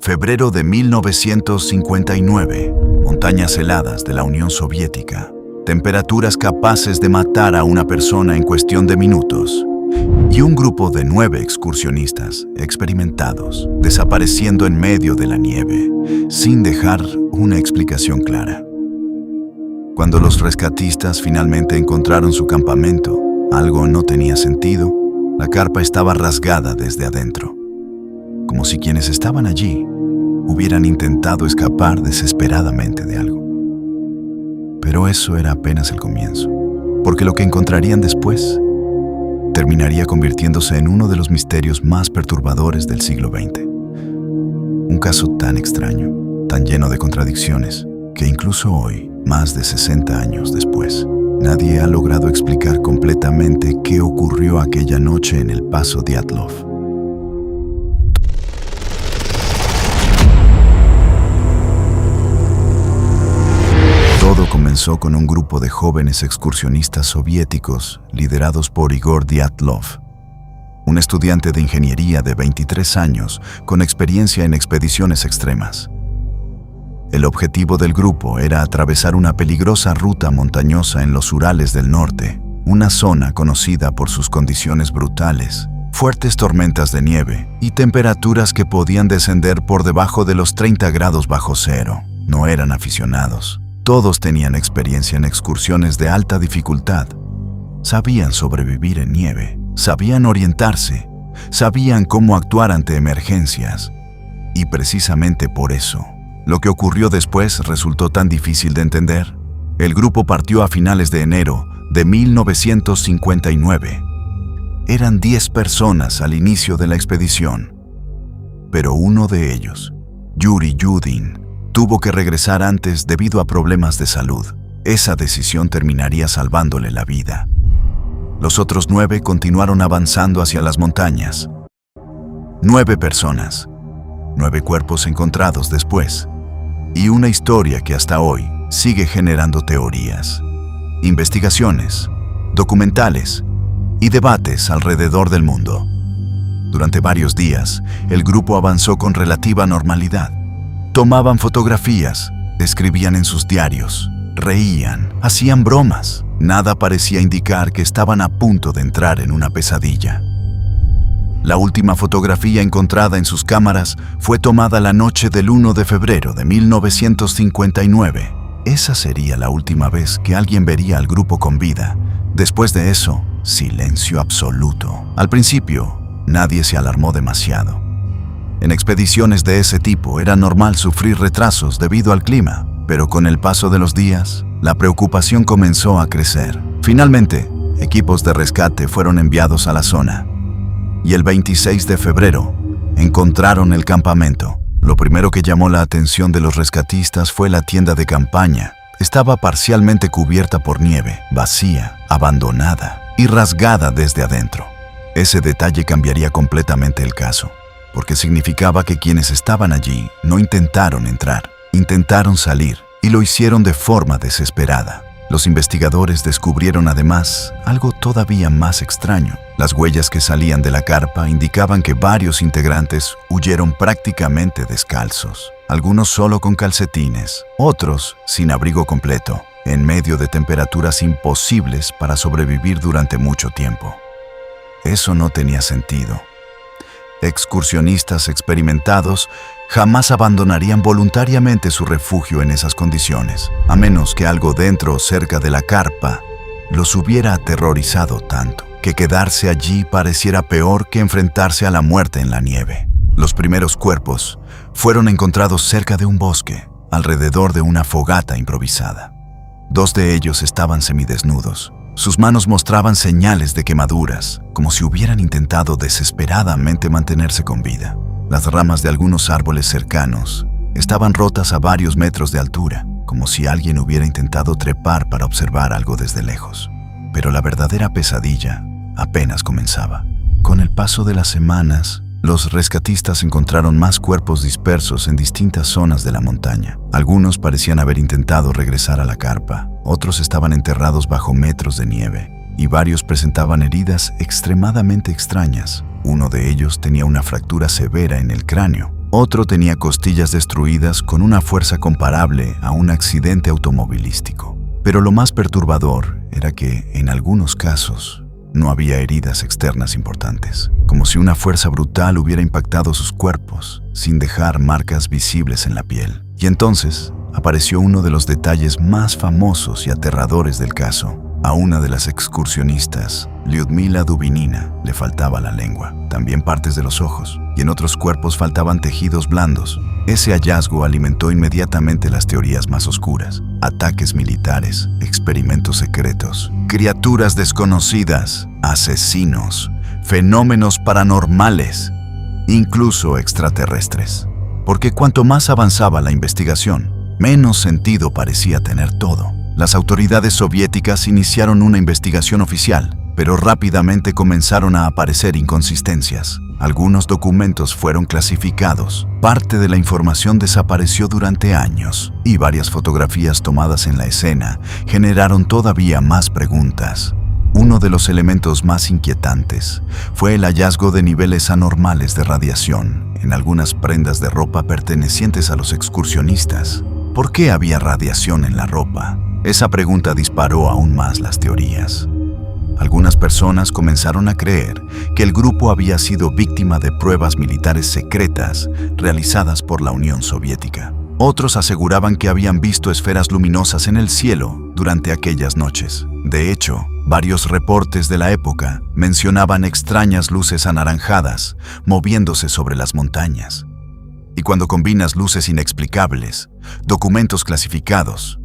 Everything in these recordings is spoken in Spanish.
Febrero de 1959. Montañas heladas de la Unión Soviética. Temperaturas capaces de matar a una persona en cuestión de minutos. Y un grupo de 9 excursionistas experimentados desapareciendo en medio de la nieve, sin dejar una explicación clara. Cuando los rescatistas finalmente encontraron su campamento, algo no tenía sentido. La carpa estaba rasgada desde adentro, como si quienes estaban allí hubieran intentado escapar desesperadamente de algo. Pero eso era apenas el comienzo, porque lo que encontrarían después terminaría convirtiéndose en uno de los misterios más perturbadores del siglo XX. Un caso tan extraño, tan lleno de contradicciones, que incluso hoy, más de 60 años después, nadie ha logrado explicar completamente qué ocurrió aquella noche en el Paso Dyatlov. Todo comenzó con un grupo de jóvenes excursionistas soviéticos liderados por Igor Dyatlov, un estudiante de ingeniería de 23 años con experiencia en expediciones extremas. El objetivo del grupo era atravesar una peligrosa ruta montañosa en los Urales del Norte, una zona conocida por sus condiciones brutales, fuertes tormentas de nieve y temperaturas que podían descender por debajo de los 30 grados bajo cero. No eran aficionados. Todos tenían experiencia en excursiones de alta dificultad. Sabían sobrevivir en nieve, sabían orientarse, sabían cómo actuar ante emergencias. Y precisamente por eso, lo que ocurrió después resultó tan difícil de entender. El grupo partió a finales de enero de 1959. Eran 10 personas al inicio de la expedición. Pero uno de ellos, Yuri Yudin, tuvo que regresar antes debido a problemas de salud. Esa decisión terminaría salvándole la vida. Los otros 9 continuaron avanzando hacia las montañas. 9 personas, 9 cuerpos encontrados después, y una historia que hasta hoy sigue generando teorías, investigaciones, documentales y debates alrededor del mundo. Durante varios días, el grupo avanzó con relativa normalidad. Tomaban fotografías, escribían en sus diarios, reían, hacían bromas. Nada parecía indicar que estaban a punto de entrar en una pesadilla. La última fotografía encontrada en sus cámaras fue tomada la noche del 1 de febrero de 1959. Esa sería la última vez que alguien vería al grupo con vida. Después de eso, silencio absoluto. Al principio, nadie se alarmó demasiado. En expediciones de ese tipo era normal sufrir retrasos debido al clima, pero con el paso de los días, la preocupación comenzó a crecer. Finalmente, equipos de rescate fueron enviados a la zona, y el 26 de febrero encontraron el campamento. Lo primero que llamó la atención de los rescatistas fue la tienda de campaña. Estaba parcialmente cubierta por nieve, vacía, abandonada y rasgada desde adentro. Ese detalle cambiaría completamente el caso, porque significaba que quienes estaban allí no intentaron entrar, intentaron salir, y lo hicieron de forma desesperada. Los investigadores descubrieron además algo todavía más extraño. Las huellas que salían de la carpa indicaban que varios integrantes huyeron prácticamente descalzos, algunos solo con calcetines, otros sin abrigo completo, en medio de temperaturas imposibles para sobrevivir durante mucho tiempo. Eso no tenía sentido. Excursionistas experimentados jamás abandonarían voluntariamente su refugio en esas condiciones, a menos que algo dentro o cerca de la carpa los hubiera aterrorizado tanto que quedarse allí pareciera peor que enfrentarse a la muerte en la nieve. Los primeros cuerpos fueron encontrados cerca de un bosque, alrededor de una fogata improvisada. 2 de ellos estaban semidesnudos. Sus manos mostraban señales de quemaduras, como si hubieran intentado desesperadamente mantenerse con vida. Las ramas de algunos árboles cercanos estaban rotas a varios metros de altura, como si alguien hubiera intentado trepar para observar algo desde lejos. Pero la verdadera pesadilla apenas comenzaba. Con el paso de las semanas, los rescatistas encontraron más cuerpos dispersos en distintas zonas de la montaña. Algunos parecían haber intentado regresar a la carpa, otros estaban enterrados bajo metros de nieve, y varios presentaban heridas extremadamente extrañas. Uno de ellos tenía una fractura severa en el cráneo, Otro tenía costillas destruidas con una fuerza comparable a un accidente automovilístico. Pero lo más perturbador era que, en algunos casos, no había heridas externas importantes, como si una fuerza brutal hubiera impactado sus cuerpos, sin dejar marcas visibles en la piel. Y entonces apareció uno de los detalles más famosos y aterradores del caso. A una de las excursionistas, Lyudmila Dubinina, le faltaba la lengua, también partes de los ojos, y en otros cuerpos faltaban tejidos blandos. Ese hallazgo alimentó inmediatamente las teorías más oscuras: ataques militares, experimentos secretos, criaturas desconocidas, asesinos, fenómenos paranormales, incluso extraterrestres. Porque cuanto más avanzaba la investigación, menos sentido parecía tener todo. Las autoridades soviéticas iniciaron una investigación oficial, pero rápidamente comenzaron a aparecer inconsistencias. Algunos documentos fueron clasificados, parte de la información desapareció durante años, y varias fotografías tomadas en la escena generaron todavía más preguntas. Uno de los elementos más inquietantes fue el hallazgo de niveles anormales de radiación en algunas prendas de ropa pertenecientes a los excursionistas. ¿Por qué había radiación en la ropa? Esa pregunta disparó aún más las teorías. Algunas personas comenzaron a creer que el grupo había sido víctima de pruebas militares secretas realizadas por la Unión Soviética. Otros aseguraban que habían visto esferas luminosas en el cielo durante aquellas noches. De hecho, varios reportes de la época mencionaban extrañas luces anaranjadas moviéndose sobre las montañas. Y cuando combinas luces inexplicables, documentos clasificados,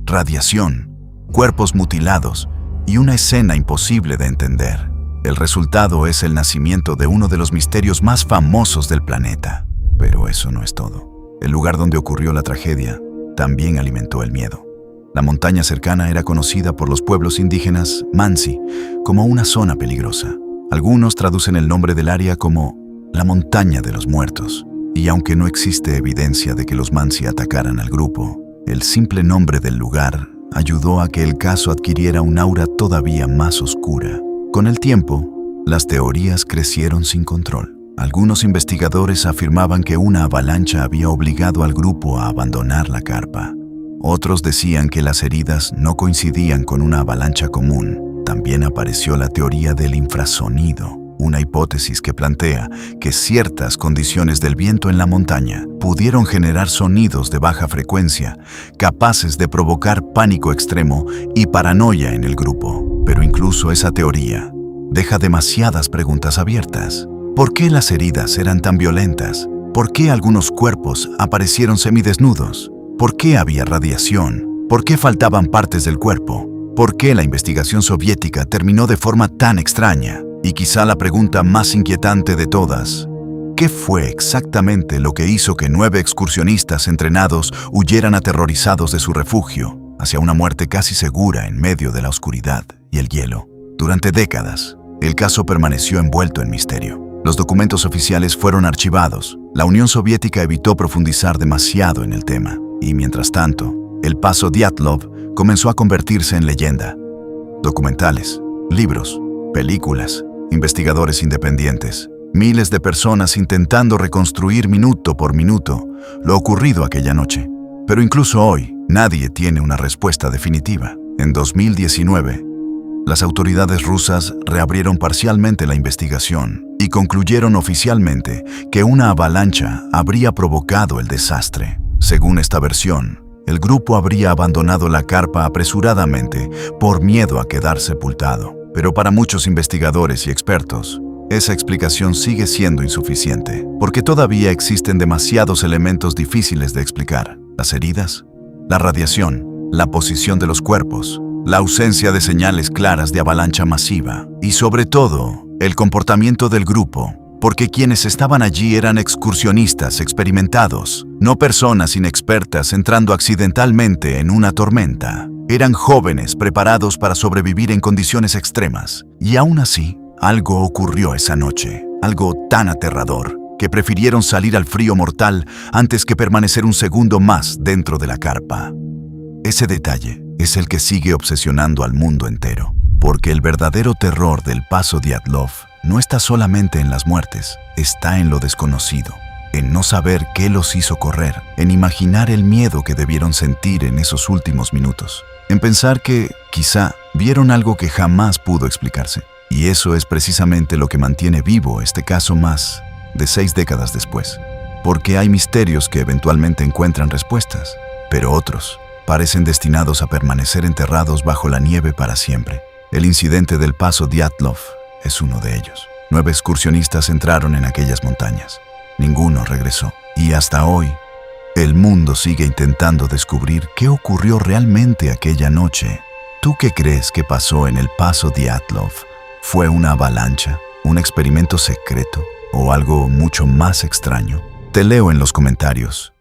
radiación, cuerpos mutilados y una escena imposible de entender, el resultado es el nacimiento de uno de los misterios más famosos del planeta. Pero eso no es todo. El lugar donde ocurrió la tragedia también alimentó el miedo. La montaña cercana era conocida por los pueblos indígenas Mansi como una zona peligrosa. Algunos traducen el nombre del área como la montaña de los muertos. Y aunque no existe evidencia de que los Mansi atacaran al grupo, el simple nombre del lugar ayudó a que el caso adquiriera un aura todavía más oscura. Con el tiempo, las teorías crecieron sin control. Algunos investigadores afirmaban que una avalancha había obligado al grupo a abandonar la carpa. Otros decían que las heridas no coincidían con una avalancha común. También apareció la teoría del infrasonido, una hipótesis que plantea que ciertas condiciones del viento en la montaña pudieron generar sonidos de baja frecuencia, capaces de provocar pánico extremo y paranoia en el grupo. Pero incluso esa teoría deja demasiadas preguntas abiertas. ¿Por qué las heridas eran tan violentas? ¿Por qué algunos cuerpos aparecieron semidesnudos? ¿Por qué había radiación? ¿Por qué faltaban partes del cuerpo? ¿Por qué la investigación soviética terminó de forma tan extraña? Y quizá la pregunta más inquietante de todas: ¿qué fue exactamente lo que hizo que 9 excursionistas entrenados huyeran aterrorizados de su refugio hacia una muerte casi segura en medio de la oscuridad y el hielo? Durante décadas, el caso permaneció envuelto en misterio. Los documentos oficiales fueron archivados. La Unión Soviética evitó profundizar demasiado en el tema. Y mientras tanto, el paso Dyatlov comenzó a convertirse en leyenda. Documentales, libros, películas, investigadores independientes, miles de personas intentando reconstruir minuto por minuto lo ocurrido aquella noche. Pero incluso hoy, nadie tiene una respuesta definitiva. En 2019, las autoridades rusas reabrieron parcialmente la investigación y concluyeron oficialmente que una avalancha habría provocado el desastre. Según esta versión, el grupo habría abandonado la carpa apresuradamente por miedo a quedar sepultado. Pero para muchos investigadores y expertos, esa explicación sigue siendo insuficiente, porque todavía existen demasiados elementos difíciles de explicar. Las heridas, la radiación, la posición de los cuerpos, la ausencia de señales claras de avalancha masiva y, sobre todo, el comportamiento del grupo, porque quienes estaban allí eran excursionistas experimentados, no personas inexpertas entrando accidentalmente en una tormenta. Eran jóvenes preparados para sobrevivir en condiciones extremas. Y aún así, algo ocurrió esa noche, algo tan aterrador, que prefirieron salir al frío mortal antes que permanecer un segundo más dentro de la carpa. Ese detalle es el que sigue obsesionando al mundo entero, porque el verdadero terror del paso Dyatlov no está solamente en las muertes, está en lo desconocido. en no saber qué los hizo correr, en imaginar el miedo que debieron sentir en esos últimos minutos, en pensar que, quizá, vieron algo que jamás pudo explicarse. Y eso es precisamente lo que mantiene vivo este caso más de 6 décadas después. Porque hay misterios que eventualmente encuentran respuestas, pero otros parecen destinados a permanecer enterrados bajo la nieve para siempre. El incidente del Paso Dyatlov es uno de ellos. 9 excursionistas entraron en aquellas montañas. Ninguno regresó. Y hasta hoy, el mundo sigue intentando descubrir qué ocurrió realmente aquella noche. ¿Tú qué crees que pasó en el Paso Dyatlov? ¿Fue una avalancha, un experimento secreto o algo mucho más extraño? Te leo en los comentarios.